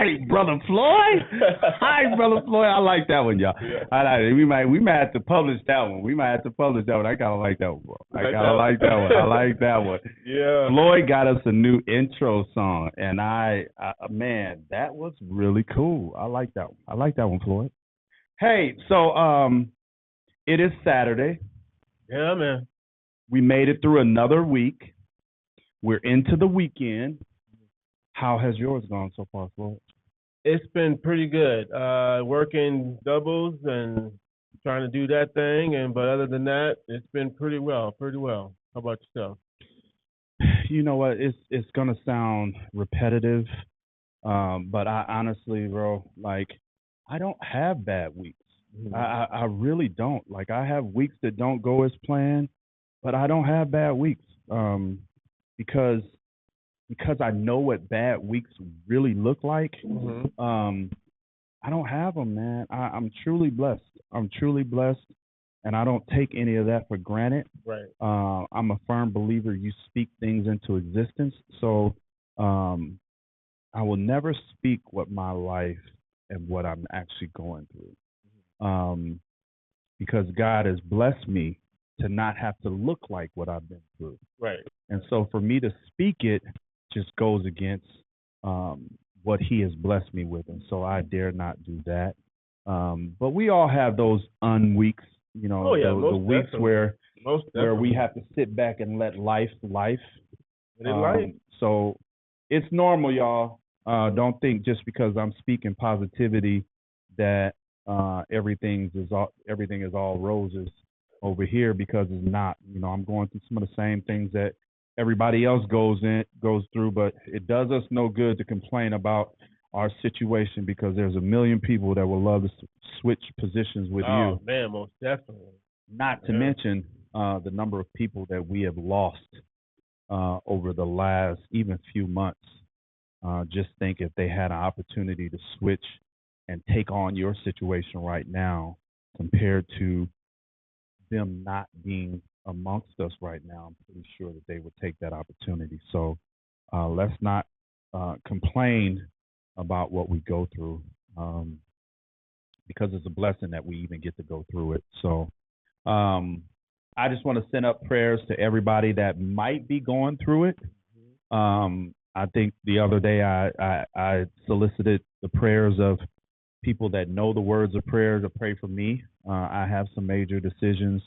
right, brother Floyd. Hi, brother Floyd. I like that one, y'all. Yeah. I like it. We might have to publish that one. I kind of like that one, bro. I kind of like that one. I like that one. Yeah. Floyd got us a new intro song, and man, that was really cool. I like that one. I like that one, Floyd. Hey, so it is Saturday. Yeah, man. We made it through another week. We're into the weekend. How has yours gone so far, Floyd? It's been pretty good. Working doubles and trying to do that thing, but other than that, it's been pretty well. How about yourself? You know what? It's gonna sound repetitive, but I honestly, bro, like I don't have bad weeks. Mhm. I really don't. Like I have weeks that don't go as planned, but I don't have bad weeks. Because I know what bad weeks really look like. I don't have them, man. I'm truly blessed. And I don't take any of that for granted. Right. I'm a firm believer you speak things into existence. So I will never speak what my life and what I'm actually going through. Because God has blessed me to not have to look like what I've been through. Right. And so for me to speak it just goes against what he has blessed me with. And so I dare not do that. But we all have those unweeks, you know, Oh, yeah, the weeks where we have to sit back and let life. So it's normal, y'all. Don't think just because I'm speaking positivity that everything is all roses over here, because it's not. You know, I'm going through some of the same things that everybody else goes through, but it does us no good to complain about our situation, because there's a million people that would love to switch positions with you. Oh man, most definitely. Not to mention the number of people that we have lost over the last even few months. Just think if they had an opportunity to switch and take on your situation right now, compared to them not being amongst us right now, I'm pretty sure that they would take that opportunity. So let's not complain about what we go through, because it's a blessing that we even get to go through it. So I just want to send up prayers to everybody that might be going through it. I think the other day I solicited the prayers of people that know the words of prayer to pray for me. I have some major decisions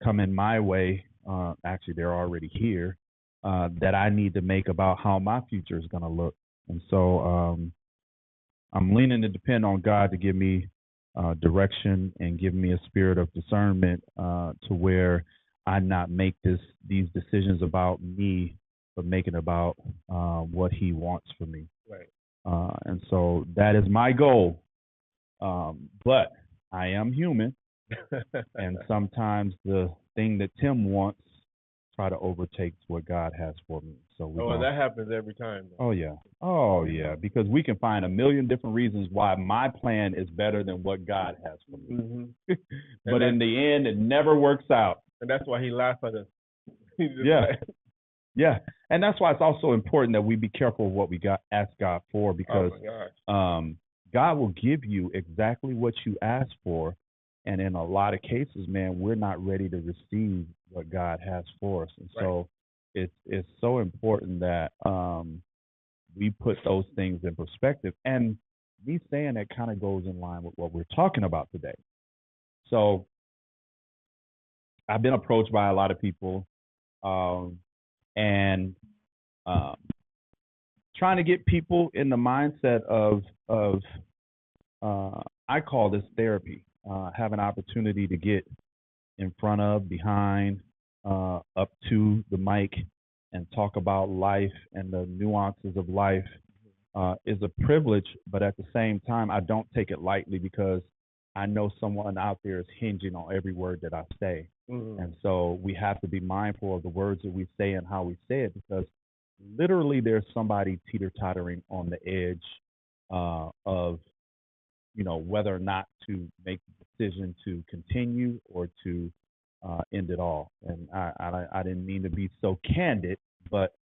coming my way. Actually, they're already here, that I need to make about how my future is going to look. And so I'm leaning to depend on God to give me direction and give me a spirit of discernment, to where I not make these decisions about me, but make it about what He wants for me. Right. And so that is my goal. But I am human, and sometimes the thing that Tim wants try to overtake what God has for me. So that happens every time. Oh yeah, because we can find a million different reasons why my plan is better than what God has for me. Mm-hmm. But in the end, it never works out. And that's why He laughs at us. Yeah, and that's why it's also important that we be careful of what we ask God for, because God will give you exactly what you ask for. And in a lot of cases, man, we're not ready to receive what God has for us. And so it's so important that we put those things in perspective. And me saying that kind of goes in line with what we're talking about today. So I've been approached by a lot of people, and trying to get people in the mindset of I call this therapy. Have an opportunity to get in front of, behind, up to the mic and talk about life and the nuances of life is a privilege, but at the same time, I don't take it lightly, because I know someone out there is hinging on every word that I say. Mm-hmm. And so we have to be mindful of the words that we say and how we say it, because literally there's somebody teeter-tottering on the edge of, you know, whether or not to make the decision to continue or to end it all. And I didn't mean to be so candid, but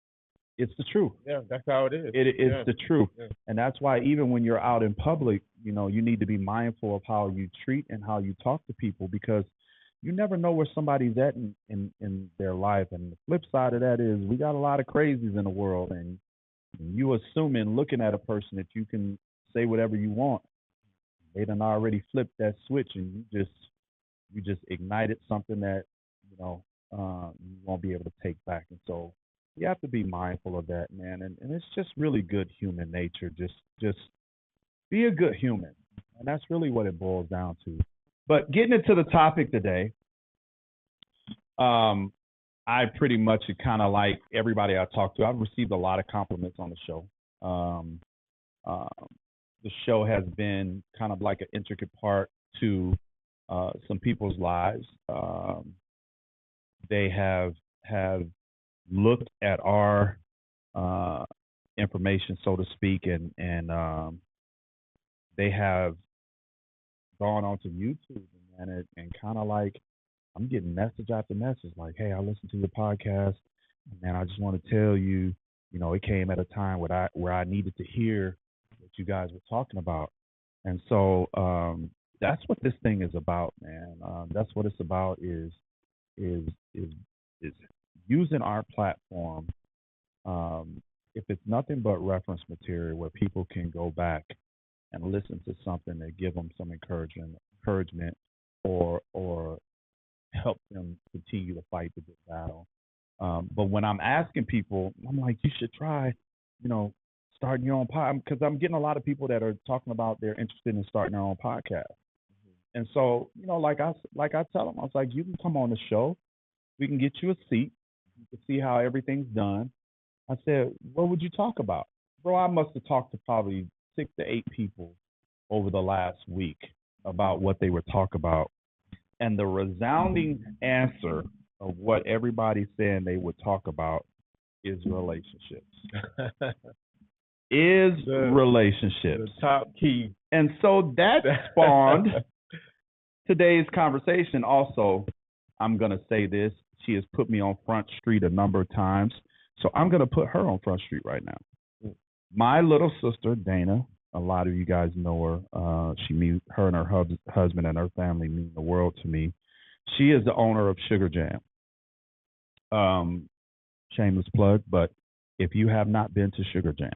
It's the truth. Yeah, that's how it is. It's Yeah. the truth. Yeah. And that's why even when you're out in public, you need to be mindful of how you treat and how you talk to people, because you never know where somebody's at in their life. And the flip side of that is we got a lot of crazies in the world, and you assuming looking at a person that you can say whatever you want. They done already flipped that switch, and you just ignited something that you won't be able to take back. And so you have to be mindful of that, man. And it's just really good human nature. Just be a good human, and that's really what it boils down to. But getting into the topic today, I pretty much kind of like everybody I talked to. I've received a lot of compliments on the show. The show has been kind of like an intricate part to some people's lives. They have looked at our information, so to speak, and they have gone onto YouTube and kind of like I'm getting message after message like, hey, I listened to your podcast, and I just want to tell you, it came at a time where I needed to hear what you guys were talking about. And so that's what this thing is about, man. That's what it's about is using our platform. If it's nothing but reference material where people can go back and listen to something that give them some encouragement, or help them continue to fight the good battle. But when I'm asking people, I'm like, you should try, starting your own podcast, because I'm getting a lot of people that are talking about they're interested in starting their own podcast. And so, like I tell them, I was like, you can come on the show, we can get you a seat, you can see how everything's done. I said, what would you talk about? Bro, I must have talked to probably 6 to 8 people over the last week about what they would talk about. And the resounding answer of what everybody's saying they would talk about is relationships. Relationships. The top key. And so that spawned today's conversation. Also, I'm going to say this. She has put me on Front Street a number of times. So I'm going to put her on Front Street right now. My little sister, Dana, a lot of you guys know her. Her and her husband and her family mean the world to me. She is the owner of Sugar Jam. Shameless plug, but if you have not been to Sugar Jam,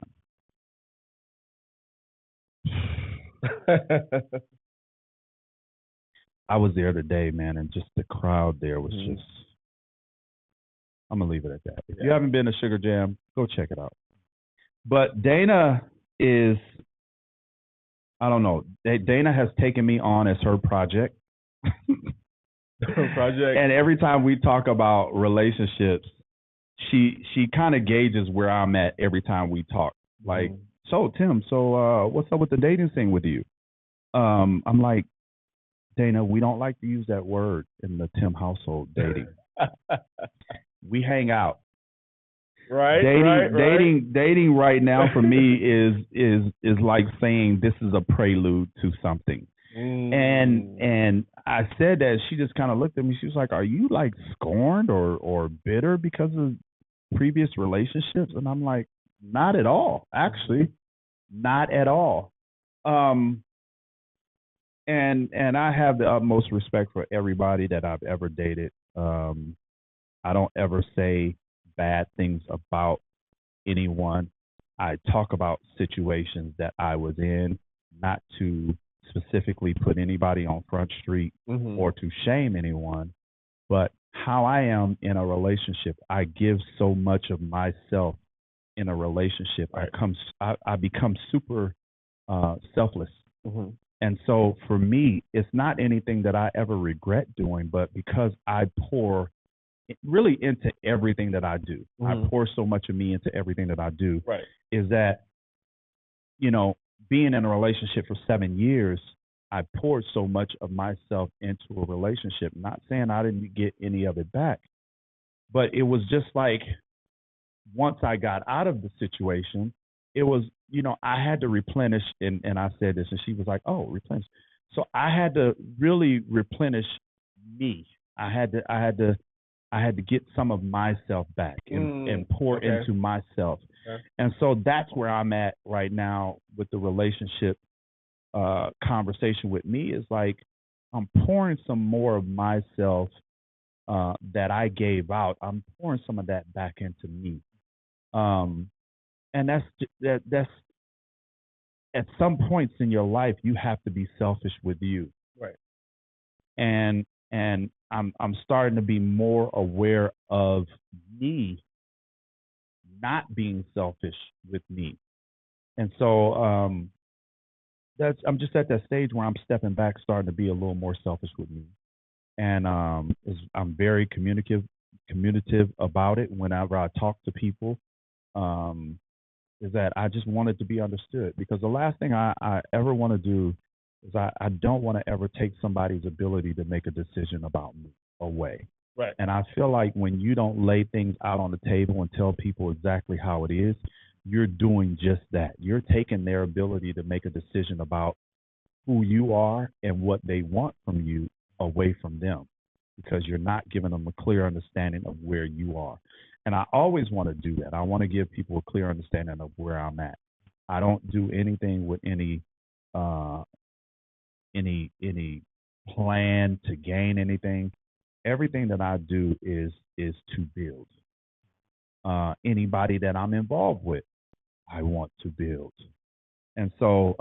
I was there today, man, and just the crowd there was just, I'm going to leave it at that. If you haven't been to Sugar Jam, go check it out. But Dana is, I don't know, Dana has taken me on as her project. And every time we talk about relationships, she kind of gauges where I'm at every time we talk. Like, so Tim, what's up with the dating thing with you? I'm like, Dana, we don't like to use that word in the Tim household, dating. We hang out. Right. Dating right now for me is like saying this is a prelude to something. And I said that, she just kind of looked at me. She was like, "Are you like scorned or bitter because of previous relationships?" And I'm like, "Not at all, actually, not at all." And I have the utmost respect for everybody that I've ever dated. I don't ever say bad things about anyone. I talk about situations that I was in, not to specifically put anybody on Front Street or to shame anyone, but how I am in a relationship. I give so much of myself in a relationship. Right. I become super selfless. And so for me, it's not anything that I ever regret doing, but because I pour really into everything that I do, I pour so much of me into everything that I do, is that, being in a relationship for 7 years, I poured so much of myself into a relationship, not saying I didn't get any of it back, but it was just like, once I got out of the situation, it was, I had to replenish, and I said this, and she was like, "Oh, replenish." So I had to really replenish me. I had to I had to get some of myself back and pour Okay. into myself. Okay. And so that's where I'm at right now with the relationship conversation with me is like I'm pouring some more of myself that I gave out. I'm pouring some of that back into me. Um, and that's at some points in your life you have to be selfish with you. Right. And I'm starting to be more aware of me not being selfish with me. And so that's I'm just at that stage where I'm stepping back, starting to be a little more selfish with me. And I'm very communicative about it whenever I talk to people. Um, is that I just wanted to be understood because the last thing I ever want to do is I don't want to ever take somebody's ability to make a decision about me away. Right. And I feel like when you don't lay things out on the table and tell people exactly how it is, you're doing just that. You're taking their ability to make a decision about who you are and what they want from you away from them because you're not giving them a clear understanding of where you are. And I always want to do that. I want to give people a clear understanding of where I'm at. I don't do anything with uh, any plan to gain anything. Everything that I do is to build. Anybody that I'm involved with, I want to build. And so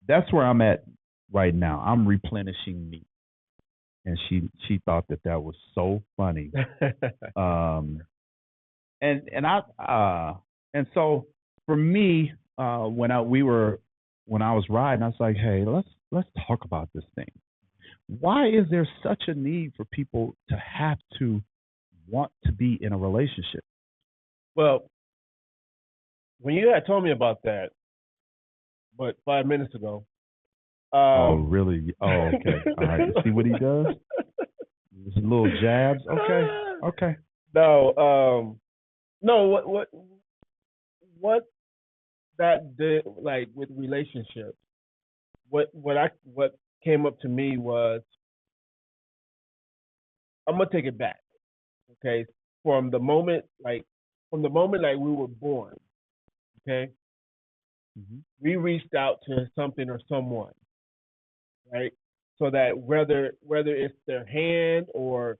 that's where I'm at right now. I'm replenishing me. And she thought that was so funny. Um, and I and so for me, when I was riding, I was like, hey, let's talk about this thing. Why is there such a need for people to have to want to be in a relationship? Well, when you had told me about that, but 5 minutes ago. Oh, really? Oh, okay. All right. You see what he does? Just little jabs. Okay. Okay. No, no. What that did, like with relationships. What came up to me was, I'm gonna take it back. Okay, from the moment like we were born. Okay, we reached out to something or someone, right? So that whether it's their hand or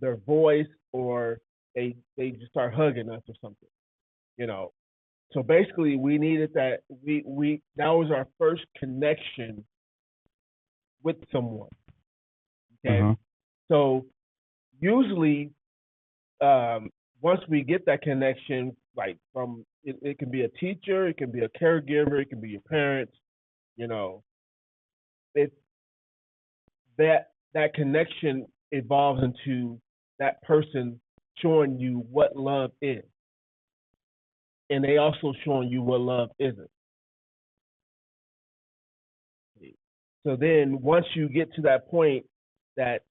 their voice or they just start hugging us or something, you know. So basically, we needed that. We that was our first connection with someone. Okay, so usually, once we get that connection, like from it can be a teacher, it can be a caregiver, it can be your parents, you know, it that connection evolves into that person showing you what love is, and they also showing you what love isn't. So then, once you get to that point, that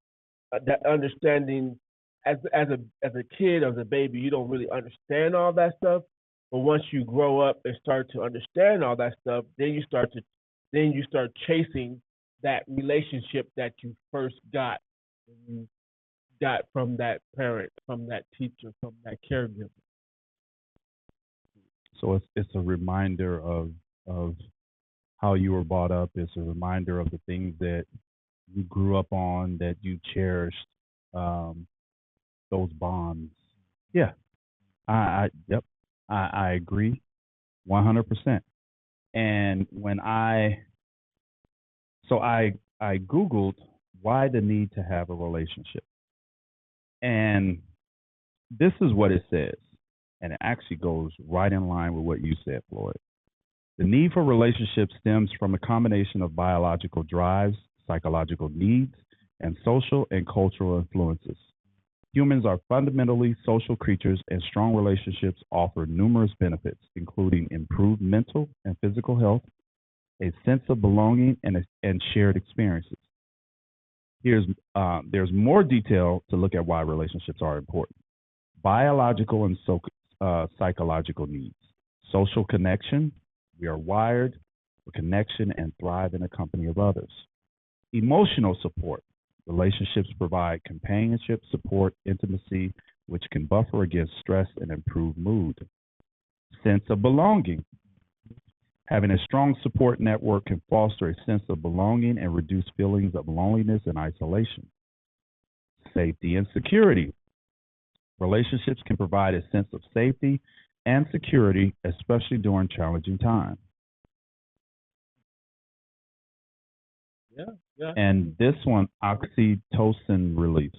that understanding, as a kid, as a baby, you don't really understand all that stuff. But once you grow up and start to understand all that stuff, then you start chasing that relationship that you first got when you got from that parent, from that teacher, from that caregiver. So it's a reminder of how you were brought up. It's a reminder of the things that you grew up on, that you cherished, those bonds. Yeah, yep, I agree, 100%. And when I Googled why the need to have a relationship, and this is what it says, and it actually goes right in line with what you said, Floyd. The need for relationships stems from a combination of biological drives, psychological needs, and social and cultural influences. Humans are fundamentally social creatures, and strong relationships offer numerous benefits, including improved mental and physical health, a sense of belonging, and shared experiences. There's more detail to look at why relationships are important. Biological and psychological needs. Social connection. We are wired for connection and thrive in the company of others. Emotional support. Relationships provide companionship, support, intimacy, which can buffer against stress and improve mood. Sense of belonging. Having a strong support network can foster a sense of belonging and reduce feelings of loneliness and isolation. Safety and security. Relationships can provide a sense of safety and security, especially during challenging times. Yeah, yeah. And this one, oxytocin release.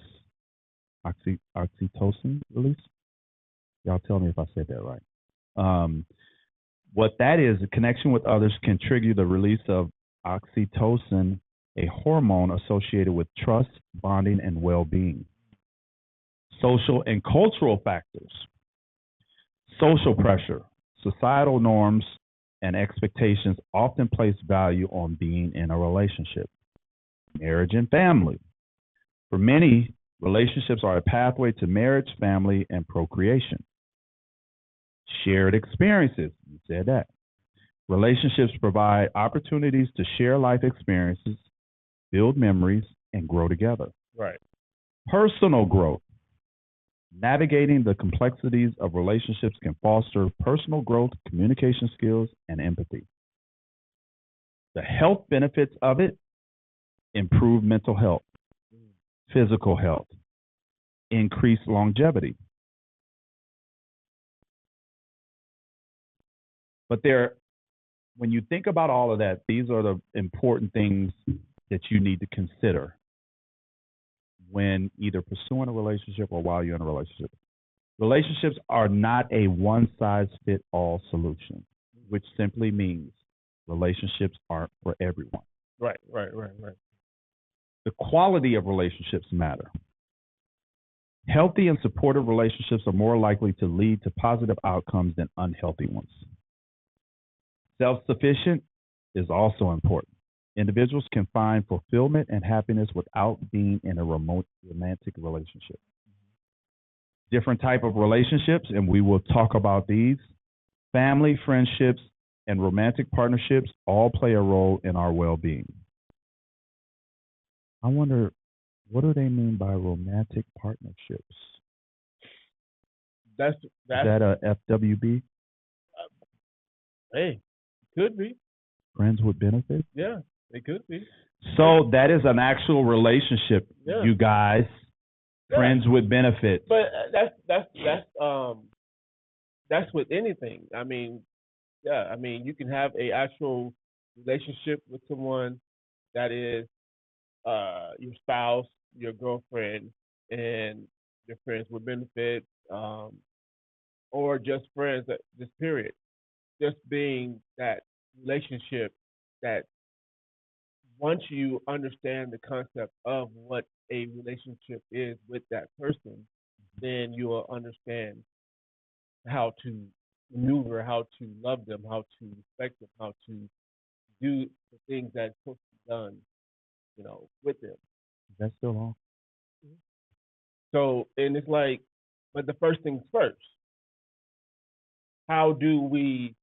Oxytocin release? Y'all tell me if I said that right. What that is, a connection with others can trigger the release of oxytocin, a hormone associated with trust, bonding, and well being. Social and cultural factors. Social pressure. Societal norms and expectations often place value on being in a relationship. Marriage and family. For many, relationships are a pathway to marriage, family, and procreation. Shared experiences. You said that. Relationships provide opportunities to share life experiences, build memories, and grow together. Right. Personal growth. Navigating the complexities of relationships can foster personal growth, communication skills, and empathy. The health benefits of it: improve mental health, physical health, increase longevity. But when you think about all of that, these are the important things that you need to consider when either pursuing a relationship or while you're in a relationship. Relationships are not a one-size-fits-all solution, which simply means relationships aren't for everyone. Right. The quality of relationships matter. Healthy and supportive relationships are more likely to lead to positive outcomes than unhealthy ones. Self-sufficient is also important. Individuals can find fulfillment and happiness without being in a romantic relationship. Different type of relationships, and we will talk about these. Family, friendships, and romantic partnerships all play a role in our well-being. I wonder, what do they mean by romantic partnerships? Is that a FWB? Hey, could be. Friends with benefits? Yeah, it could be. So that is an actual relationship, Yeah. you guys. Friends with benefits. But that's with anything. I mean, yeah. I mean, you can have a actual relationship with someone that is your spouse, your girlfriend, and your friends with benefits, or just friends. Just period. Just being that relationship that once you understand the concept of what a relationship is with that person, then you will understand how to maneuver, how to love them, how to respect them, how to do the things that's supposed to be done, with them. Is that still on? So, and it's like, but the first things first. How do we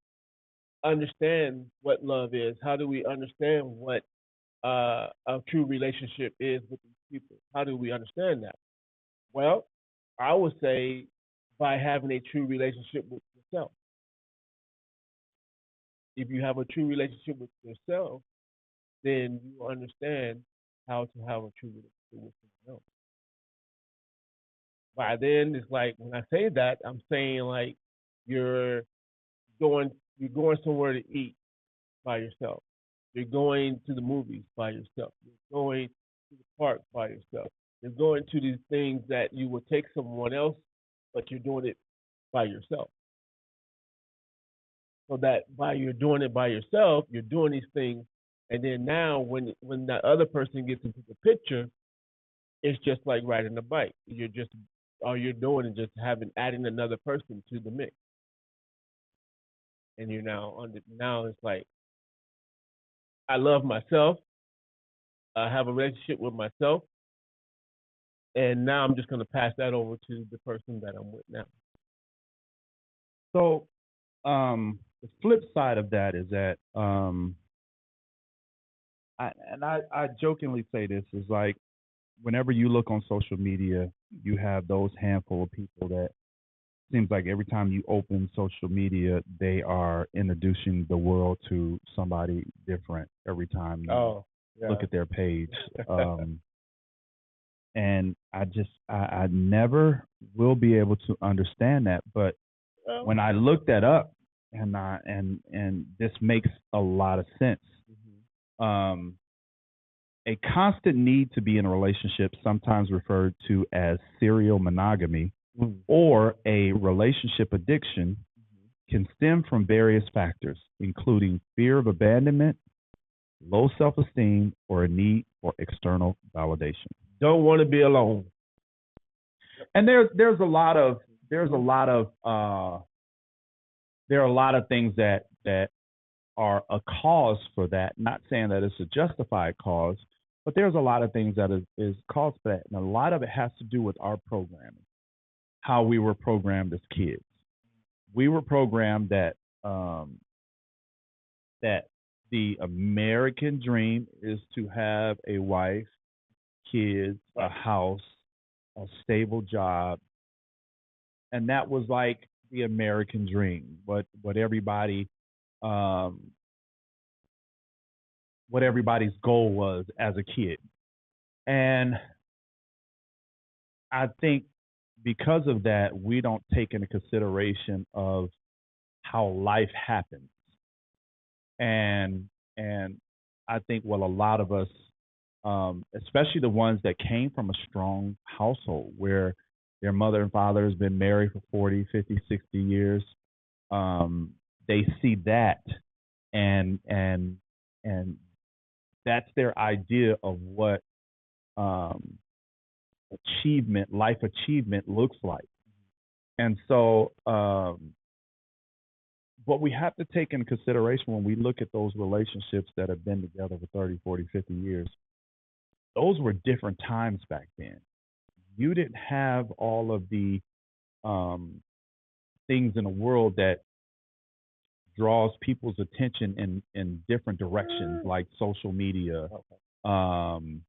understand what love is? How do we understand what a true relationship is with these people? How do we understand that? Well, I would say by having a true relationship with yourself. If you have a true relationship with yourself, then you understand how to have a true relationship with someone else. By then, it's like when I say that, I'm saying like you're going somewhere to eat by yourself. You're going to the movies by yourself. You're going to the park by yourself. You're going to these things that you would take someone else, but you're doing it by yourself. So that by you're doing it by yourself, you're doing these things, and then now when that other person gets into the picture, it's just like riding a bike. You're just all you're doing is just adding another person to the mix, and you're now it's like I love myself. I have a relationship with myself, and now I'm just going to pass that over to the person that I'm with now. So, the flip side of that is that, I jokingly say this is like whenever you look on social media, you have those handful of people that seems like every time you open social media, they are introducing the world to somebody different every time you Oh, yeah. look at their page. And I never will be able to understand that. But Well, when I look that up, and this makes a lot of sense. Um, a constant need to be in a relationship, sometimes referred to as serial monogamy, or a relationship addiction, can stem from various factors, including fear of abandonment, low self-esteem, or a need for external validation. don't want to be alone. And there's a lot of there are a lot of things that are a cause for that. Not saying that it's a justified cause, but there's a lot of things that is cause for that, and a lot of it has to do with our programming, how we were programmed as kids. We were programmed that that the American dream is to have a wife, kids, a house, a stable job, and that was like the American dream. What everybody what everybody's goal was as a kid. And I think because of that, we don't take into consideration of how life happens. And I think a lot of us, especially the ones that came from a strong household where their mother and father has been married for 40, 50, 60 years, they see that and that's their idea of what um, life achievement looks like. And so, what we have to take into consideration when we look at those relationships that have been together for 30, 40, 50 years, those were different times back then. You didn't have all of the um, things in the world that draws people's attention in different directions, like social media. Um,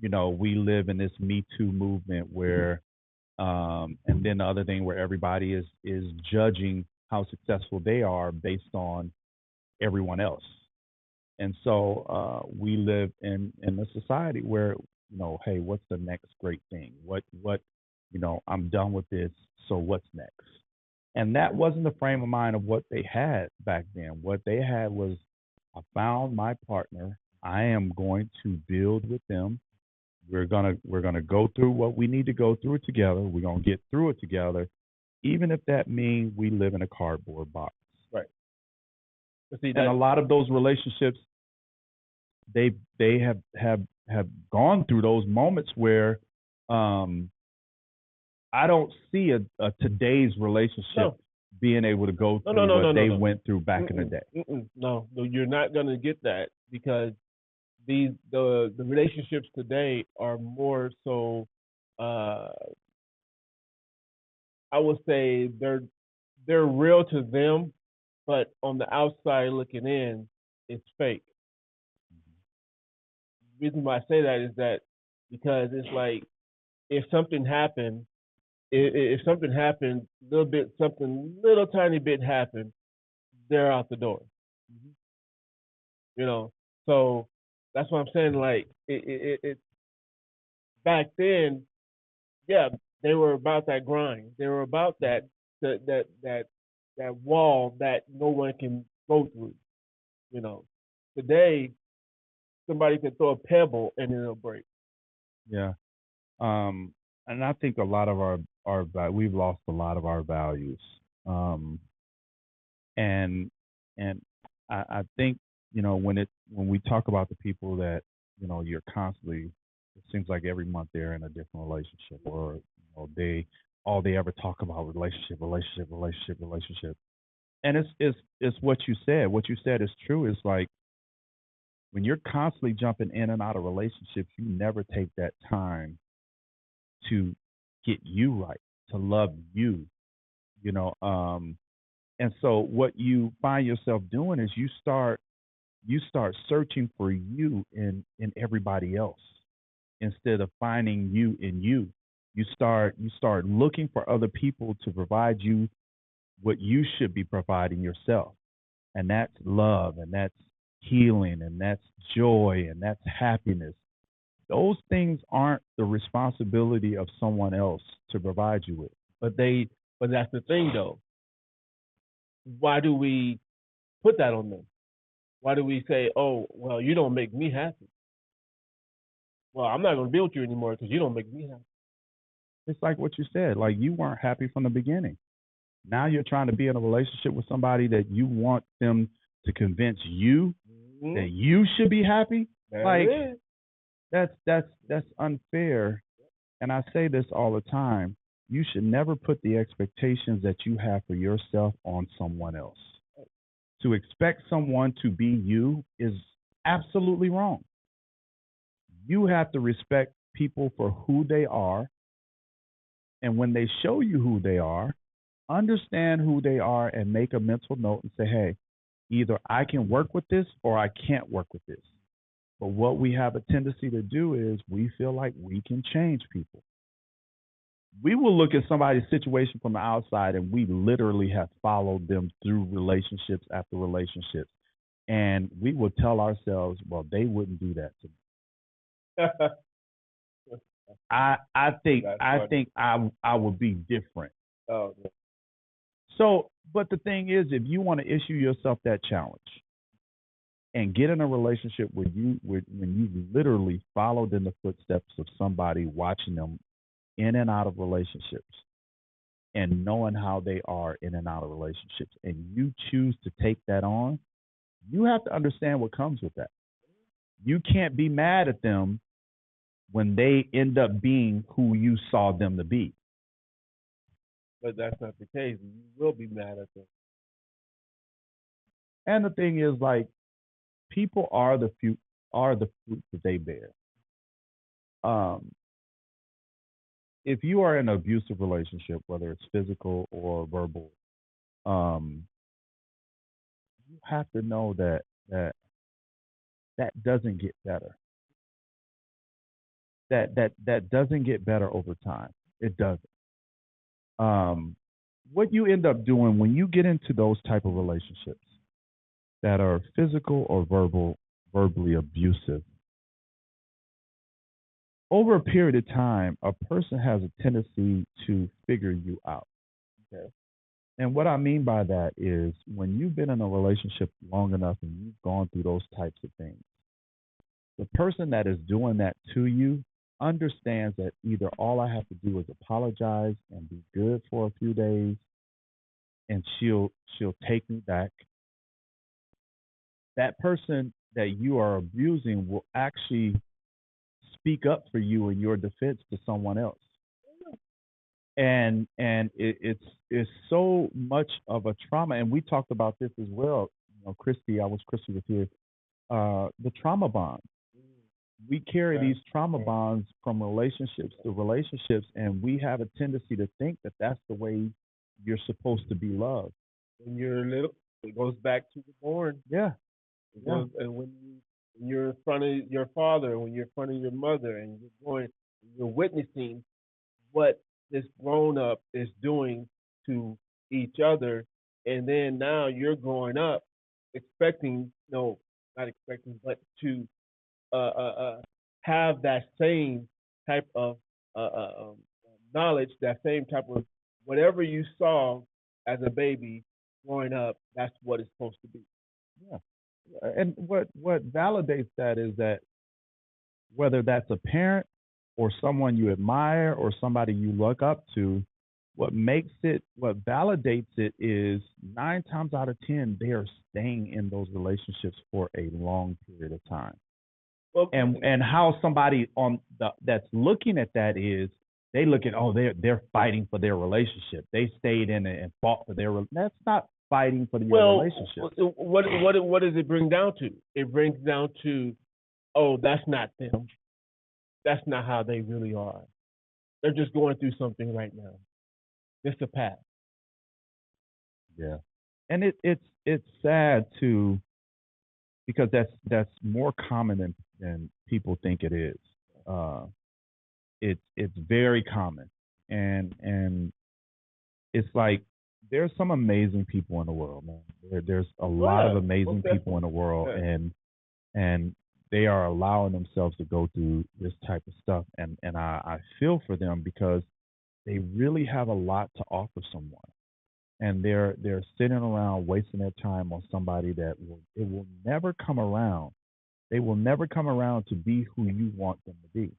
we live in this Me Too movement where, and then the other thing where everybody is judging how successful they are based on everyone else. And so we live in a society where, hey, what's the next great thing? I'm done with this, so what's next? And that wasn't the frame of mind of what they had back then. What they had was, I found my partner. I am going to build with them. We're gonna go through what we need to go through it together. We're gonna get through it together, even if that means we live in a cardboard box. Right. But see, And a lot of those relationships, they have gone through those moments where I don't see a today's relationship being able to go through what they went through back in the day. No, you're not going to get that because the relationships today are more so. I would say they're real to them, but on the outside looking in, it's fake. The reason why I say that is that because it's like if something happened, if something happened, little tiny bit happened, they're out the door. So that's what I'm saying. Like it back then, yeah, they were about that grind. They were about that wall that no one can go through. Today somebody can throw a pebble and it'll break. Yeah. And I think a lot of we've lost a lot of our values. And I think when we talk about the people that you're constantly, it seems like every month they're in a different relationship, or all they ever talk about relationship, and it's what you said. What you said is true. It's like when you're constantly jumping in and out of relationships, you never take that time to get you right, to love you, and so what you find yourself doing is you start searching for you in everybody else, instead of finding you in you. You start looking for other people to provide you what you should be providing yourself. And that's love, and that's healing, and that's joy, and that's happiness. Those things aren't the responsibility of someone else to provide you with. But that's the thing though. Why do we put that on them? Why do we say, "Oh, well, you don't make me happy. Well, I'm not going to be with you anymore because you don't make me happy." It's like what you said, like you weren't happy from the beginning. Now you're trying to be in a relationship with somebody that you want them to convince you that you should be happy. There Like it is. that's unfair. And I say this all the time. You should never put the expectations that you have for yourself on someone else. To expect someone to be you is absolutely wrong. You have to respect people for who they are. And when they show you who they are, understand who they are and make a mental note and say, hey, either I can work with this or I can't work with this. But what we have a tendency to do is we feel like we can change people. We will look at somebody's situation from the outside and we literally have followed them through relationships after relationships. And we will tell ourselves, well, they wouldn't do that to me. I think I would be different. Oh, yeah. So, but the thing is, if you want to issue yourself that challenge and get in a relationship when you literally followed in the footsteps of somebody, watching them in and out of relationships and knowing how they are in and out of relationships, and you choose to take that on, you have to understand what comes with that. You can't be mad at them when they end up being who you saw them to be. But that's not the case. You will be mad at them. And the thing is, like, people are the fruit that they bear. If you are in an abusive relationship, whether it's physical or verbal, you have to know that doesn't get better. That doesn't get better over time. It doesn't. What you end up doing when you get into those type of relationships that are physical or verbally abusive, over a period of time, a person has a tendency to figure you out. Okay. And what I mean by that is when you've been in a relationship long enough and you've gone through those types of things, the person that is doing that to you understands that either all I have to do is apologize and be good for a few days and she'll take me back. That person that you are abusing will actually speak up for you in your defense to someone else. And it's so much of a trauma, and we talked about this as well. You know, Christy with you. The trauma bond. We carry these trauma bonds from relationships to relationships, and we have a tendency to think that that's the way you're supposed to be loved. When you're little, it goes back to the born. Yeah. And when you're in front of your father, when you're in front of your mother, and you're witnessing what this grown up is doing to each other, and then now you're growing up expecting, no, not expecting, but to have that same type of knowledge, that same type of whatever you saw as a baby growing up, that's what it's supposed to be. Yeah. And what validates that is that whether that's a parent or someone you admire or somebody you look up to, what validates it is 9 times out of 10, they are staying in those relationships for a long period of time. Well, and how somebody that's looking at that is they look at, they're fighting for their relationship. They stayed in it and fought for that's not fighting for your relationship. What does it bring down to? It brings down to, that's not them. That's not how they really are. They're just going through something right now. It's a past. Yeah, and it's sad too, because that's more common than people think it is. it's very common, and it's like there's some amazing people in the world, man. There's a lot of Yeah, amazing most people in the definitely. world, Yeah. and they are allowing themselves to go through this type of stuff, and I feel for them because they really have a lot to offer someone, and they're sitting around wasting their time on somebody that will never come around. They will never come around to be who you want them to be.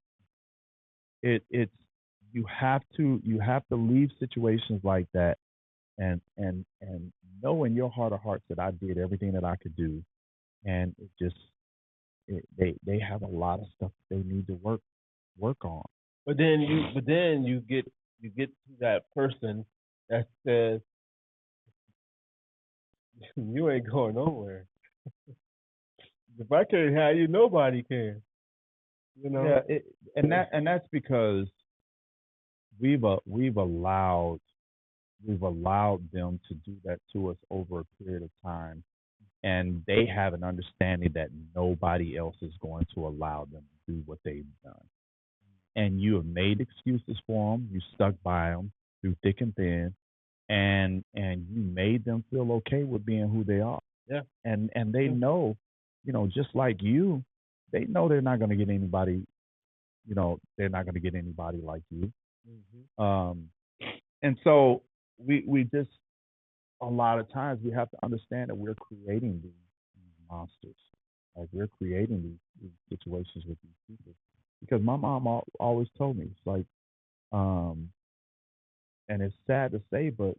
It's you have to leave situations like that and know in your heart of hearts that I did everything that I could do, and they have a lot of stuff that they need to work on. But then you get to that person that says you ain't going nowhere. If I can't have you, nobody can. You know. Yeah, and that's because we've allowed them to do that to us over a period of time, and they have an understanding that nobody else is going to allow them to do what they've done. And you have made excuses for them. You stuck by them through thick and thin, and you made them feel okay with being who they are. Yeah. And they Yeah. know, just like you, they know they're not going to get anybody. They're not going to get anybody like you. Hmm. Um, and so we just a lot of times we have to understand that we're creating these monsters. Like we're creating these situations with these people. Because my mom always told me, it's like, um, and it's sad to say, but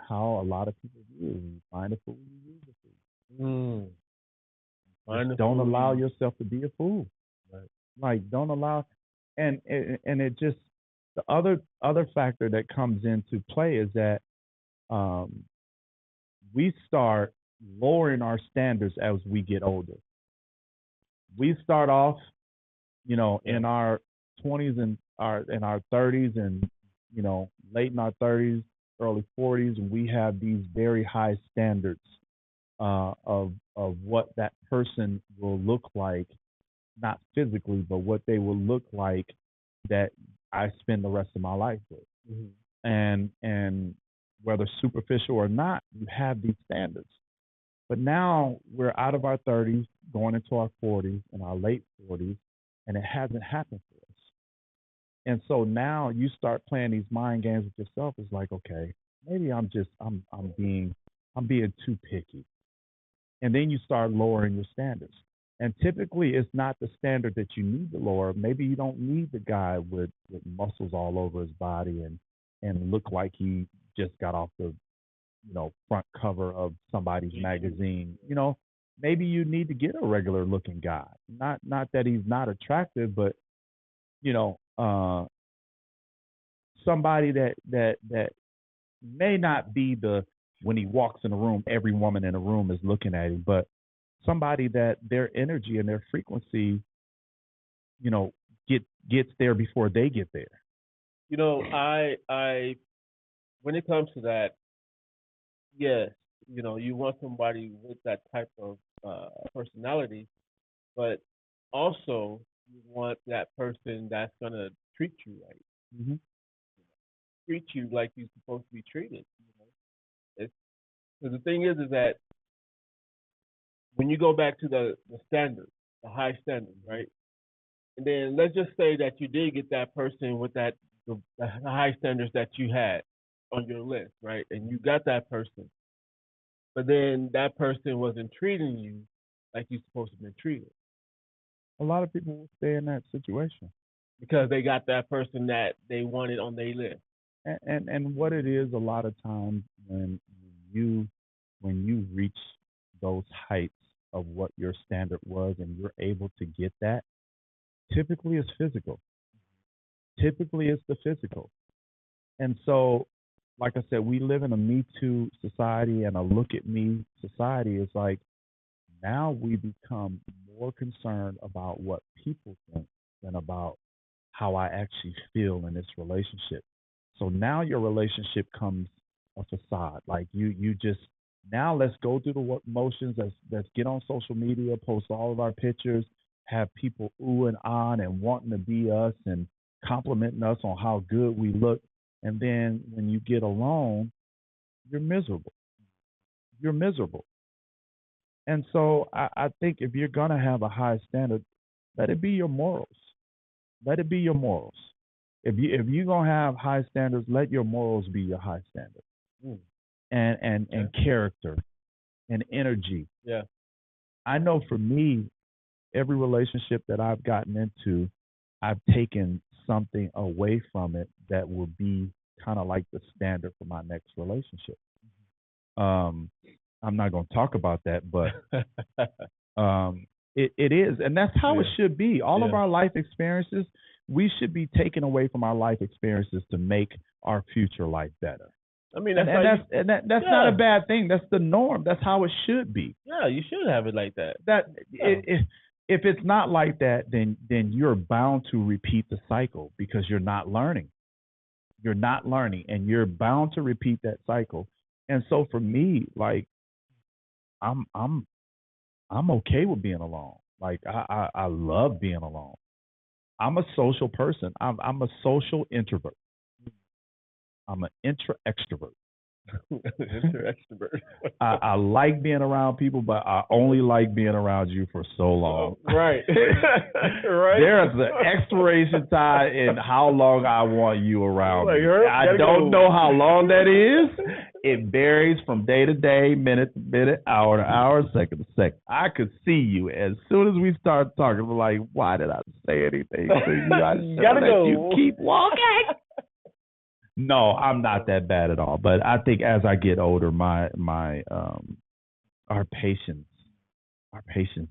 how a lot of people do is you find a fool, you use a fool. Mm. Just Find a don't fool. allow yourself to be a fool. Right. Like don't allow, and it just the other factor that comes into play is that um, we start lowering our standards as we get older. We start off, Yeah. in our 20s and our 30s and late in our 30s, early 40s, and we have these very high standards of what that person will look like, not physically, but what they will look like that I spend the rest of my life with. Hmm. And whether superficial or not, you have these standards. But now we're out of our 30s, going into our 40s and our late 40s, and it hasn't happened for us. And so now you start playing these mind games with yourself. It's like, okay, maybe I'm being too picky. And then you start lowering your standards. And typically, it's not the standard that you need to lower. Maybe you don't need the guy with muscles all over his body and look like he just got off the front cover of somebody's magazine. Maybe you need to get a regular looking guy. Not that he's not attractive, but you know, uh, somebody that may not be the when he walks in a room, every woman in a room is looking at him, but somebody that their energy and their frequency, you know, gets there before they get there. I when it comes to that, yes, you want somebody with that type of personality, but also you want that person that's gonna treat you right, Mm-hmm. treat you like you're supposed to be treated. It's because the thing is that when you go back to the standard, the high standard, right? And then let's just say that you did get that person with the high standards that you had on your list, right? And you got that person, but then that person wasn't treating you like you're supposed to be treated A lot of people will stay in that situation. because they got that person that they wanted on their list. And what it is, a lot of times you when you reach those heights of what your standard was and you're able to get that, typically it's physical. Typically it's the physical. And so, like I said, we live in a Me Too society and a look at me society. It's like now we become more concerned about what people think than about how I actually feel in this relationship. So now your relationship comes a facade. Like you just now let's go through the motions. Let's get on social media, post all of our pictures, have people ooh and on and wanting to be us and complimenting us on how good we look. And then when you get alone, you're miserable. You're miserable. And so I think if you're going to have a high standard, let it be your morals. Let it be your morals. If you're gonna have high standards, let your morals be your high standard, Mm. and character and energy. Yeah. I know for me, every relationship that I've gotten into, I've taken something away from it that will be kind of like the standard for my next relationship. I'm not going to talk about that, but it is, and that's how it should be. All of Yeah. our life experiences, we should be taken away from our life experiences to make our future life better. I mean, And that's Yeah. not a bad thing. That's the norm. That's how it should be. yeah, you should have it like that. That if it's not like that, then you're bound to repeat the cycle because you're not learning. You're not learning, and you're bound to repeat that cycle. And so for me, like, I'm okay with being alone. Like I love being alone. I'm a social person. I'm a social introvert. I'm an extrovert. Extrovert. I like being around people, but I only like being around you for so long. Right. Right. There's an expiration time in how long I want you around Like, me. Herb, I gotta don't go. know how long that is. It varies from day to day, minute to minute, hour to hour, second to second. I could see you as soon as we start talking. I'm like, why did I say anything to you? I should Gotta let go. you keep walking. No, I'm not that bad at all. But I think as I get older, my our patience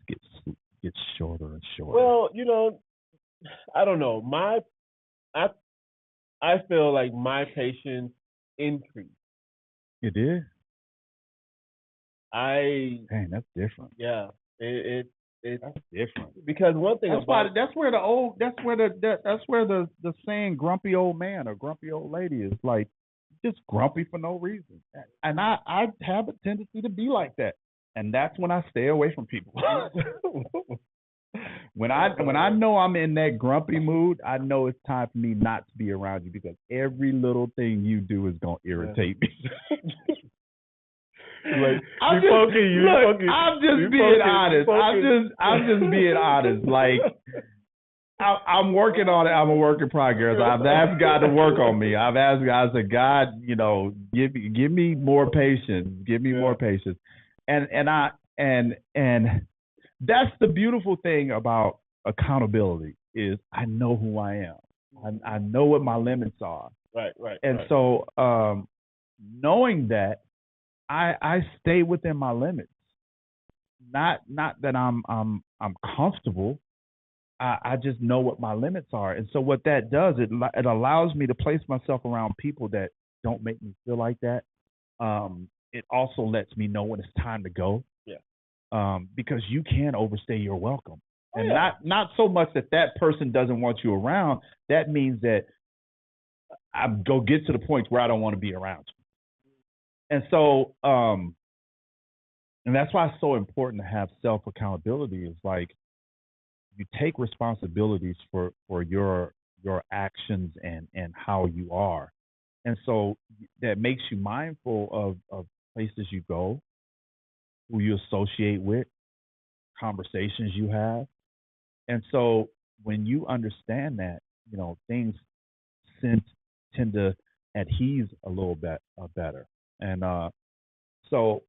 gets shorter and shorter. Well, I don't know. I feel like my patience increased. It is. Dang, that's different. Yeah, it's That's different. because one thing about That's where the saying grumpy old man or grumpy old lady is like just grumpy for no reason. And I have a tendency to be like that. And that's when I stay away from people. When I know I'm in that grumpy mood, I know it's time for me not to be around you because every little thing you do is gonna irritate me. Like, I'm just being honest. I'm just being honest. Like I'm working on it. I'm a work in progress. I've asked God to work on me. I've asked God, I said, God, give me more patience. Give me more patience. And that's the beautiful thing about accountability is I know who I am. I know what my limits are. Right. And so knowing that I stay within my limits. Not that I'm comfortable. I just know what my limits are, and so what that does, it allows me to place myself around people that don't make me feel like that. It also lets me know when it's time to go. Yeah. Because you can overstay your welcome, and yeah. not so much that person doesn't want you around. That means that I go get to the point where I don't want to be around you. And so, and that's why it's so important to have self accountability. Is like you take responsibilities for your actions and how you are, and so that makes you mindful of places you go, who you associate with, conversations you have, and so when you understand that, things tend to adhere a little bit better. And so,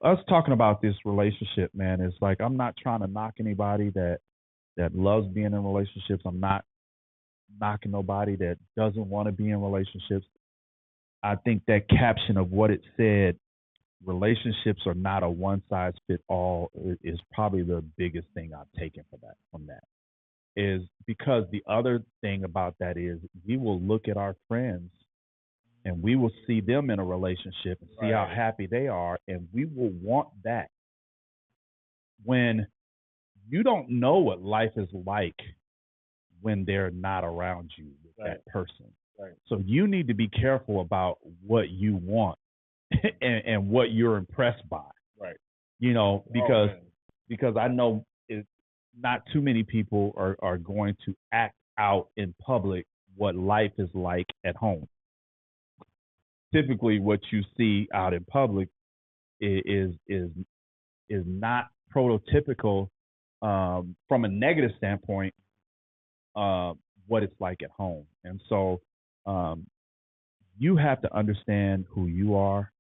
us talking about this relationship, man, is like I'm not trying to knock anybody that loves being in relationships. I'm not knocking nobody that doesn't want to be in relationships. I think that caption of what it said, relationships are not a one size fit all, is probably the biggest thing I've taken from that. Is because the other thing about that is we will look at our friends and we will see them in a relationship and see how happy they are, and we will want that. When you don't know what life is like when they're not around you with that person. Right. So you need to be careful about what you want and what you're impressed by. Right. Because I know not too many people are going to act out in public what life is like at home. Typically, what you see out in public is not prototypical from a negative standpoint. What it's like at home, and so um, you have to understand who you are,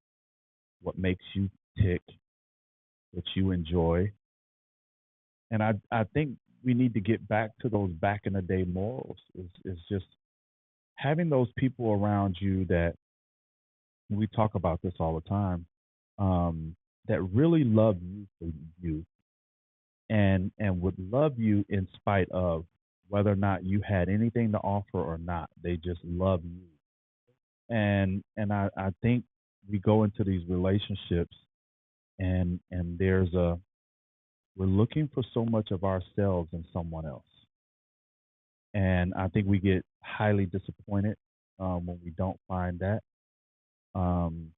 what makes you tick, what you enjoy, and I think we need to get back to those back in the day morals. Is just having those people around you that we talk about this all the time, that really love you for you and would love you in spite of whether or not you had anything to offer or not. They just love you. And I think we go into these relationships and there's a we're looking for so much of ourselves in someone else. And I think we get highly disappointed when we don't find that. Um,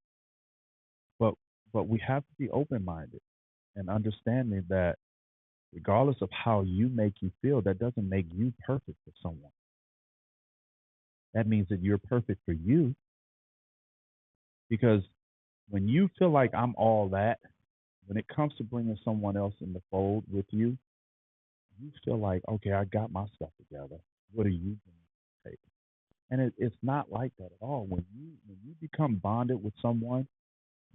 but but we have to be open minded and understanding that regardless of how you make you feel, that doesn't make you perfect for someone. That means that you're perfect for you because when you feel like I'm all that, when it comes to bringing someone else in the fold with you, you feel like, okay, I got my stuff together. What are you going to take? And it's not like that at all. When you become bonded with someone,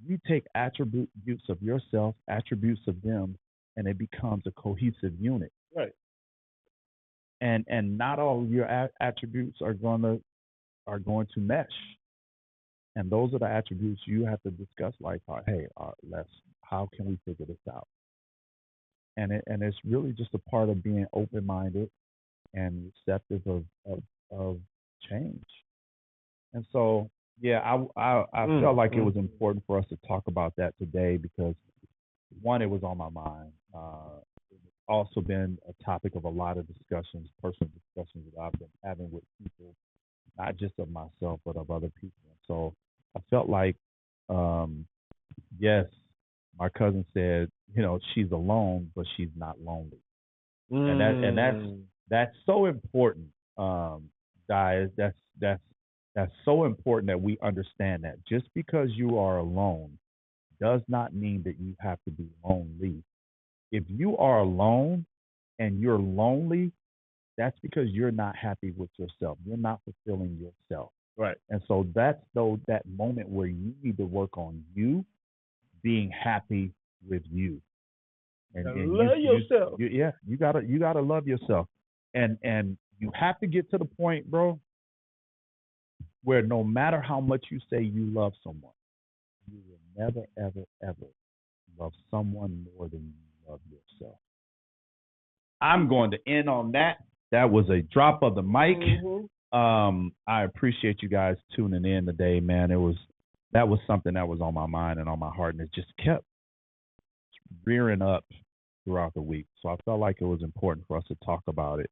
you take attributes of yourself, attributes of them, and it becomes a cohesive unit. Right. And not all of your attributes are going to mesh. And those are the attributes you have to discuss. Like, hey, let's how can we figure this out? And it's really just a part of being open minded and receptive of change. And so, yeah, I felt like it was important for us to talk about that today because one, it was on my mind. It's also been a topic of a lot of discussions, personal discussions that I've been having with people, not just of myself, but of other people. And so I felt like, yes, my cousin said, she's alone, but she's not lonely. And that's so important, guys. That's so important that we understand that just because you are alone does not mean that you have to be lonely. If you are alone and you're lonely, that's because you're not happy with yourself. You're not fulfilling yourself. Right. And so that's that moment where you need to work on you being happy with you. And love yourself. You gotta love yourself. And you have to get to the point, bro, where no matter how much you say you love someone, you will never, ever, ever love someone more than you love yourself. I'm going to end on that. That was a drop of the mic. I appreciate you guys tuning in today, man. That was something that was on my mind and on my heart, and it just kept rearing up throughout the week. So I felt like it was important for us to talk about it.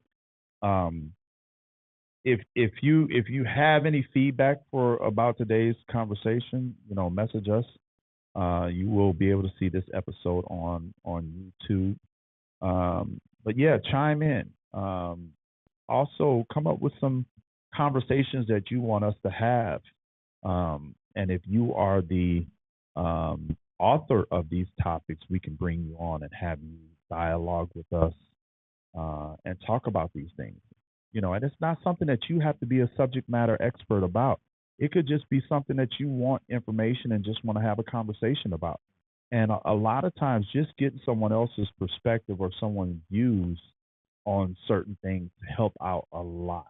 If you have any feedback about today's conversation, message us. You will be able to see this episode on YouTube. But yeah, chime in. Also, come up with some conversations that you want us to have. And if you are the author of these topics, we can bring you on and have you dialogue with us and talk about these things. And it's not something that you have to be a subject matter expert about. It could just be something that you want information and just want to have a conversation about. And a lot of times, just getting someone else's perspective or someone's views on certain things help out a lot.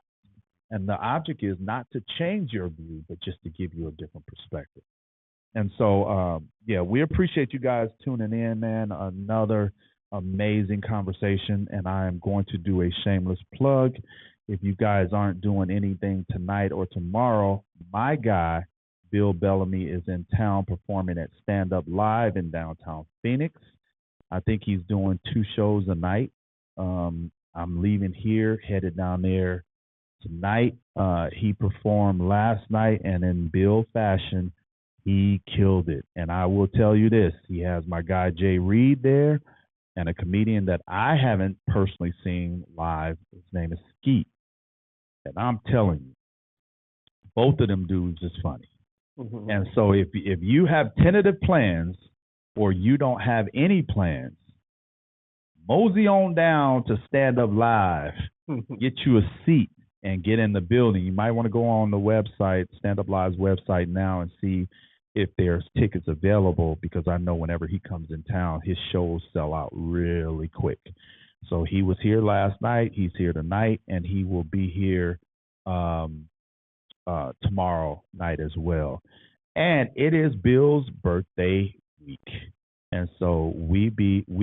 And the object is not to change your view, but just to give you a different perspective. And so, yeah, we appreciate you guys tuning in, man. Another amazing conversation. And I am going to do a shameless plug. If you guys aren't doing anything tonight or tomorrow, my guy, Bill Bellamy, is in town performing at Stand Up Live in downtown Phoenix. I think he's doing 2 shows a night. I'm leaving here, headed down there tonight. He performed last night, and in Bill fashion, he killed it. And I will tell you this, he has my guy Jay Reed there. and a comedian that I haven't personally seen live. His name is Skeet, and I'm telling you, both of them dudes is funny. And so if you have tentative plans or you don't have any plans, mosey on down to Stand Up Live, get you a seat and get in the building. You might want to go on the website, Stand Up Live's website now, and see if there's tickets available, because I know whenever he comes in town, his shows sell out really quick. So he was here last night, he's here tonight, and he will be here tomorrow night as well. And it is Bill's birthday week. And so we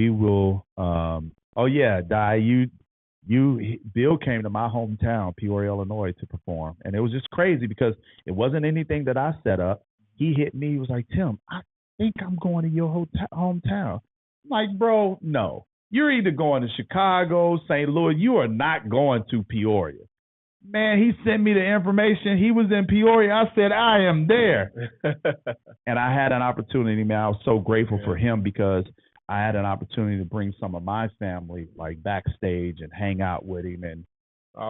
will oh yeah, Bill came to my hometown, Peoria, Illinois, to perform. And it was just crazy because it wasn't anything that I set up. He hit me, he was like, Tim, I think I'm going to your hometown. I'm like, bro, no. You're either going to Chicago, St. Louis, you are not going to Peoria. Man, he sent me the information. He was in Peoria. I said, I am there. And I had an opportunity, man. I was so grateful for him because I had an opportunity to bring some of my family like backstage and hang out with him. And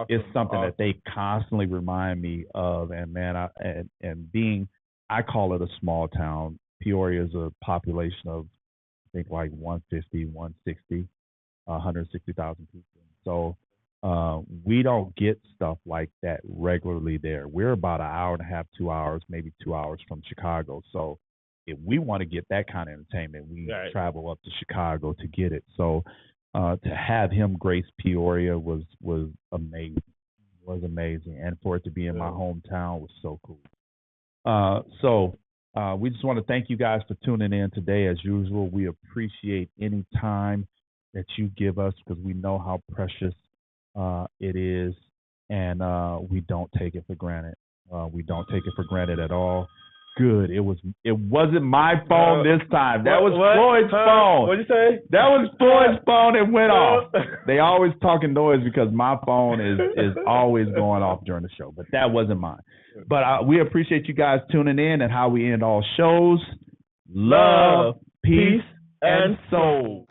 it's something that they constantly remind me of. And man, I call it a small town. Peoria is a population of, I think, like 160,000 people. So we don't get stuff like that regularly there. We're about an hour and a half, 2 hours, maybe 2 hours from Chicago. So if we want to get that kind of entertainment, we travel up to Chicago to get it. So to have him grace Peoria was amazing. Was amazing. And for it to be in my hometown was so cool. So we just want to thank you guys for tuning in today. As usual, we appreciate any time that you give us because we know how precious it is, and we don't take it for granted. We don't take it for granted at all. Good. It wasn't my phone this time. That was Floyd's phone. What'd you say? That was Floyd's phone. It went off. They always talking noise because my phone is always going off during the show, but that wasn't mine. But we appreciate you guys tuning in and how we end all shows. Love, peace, and soul.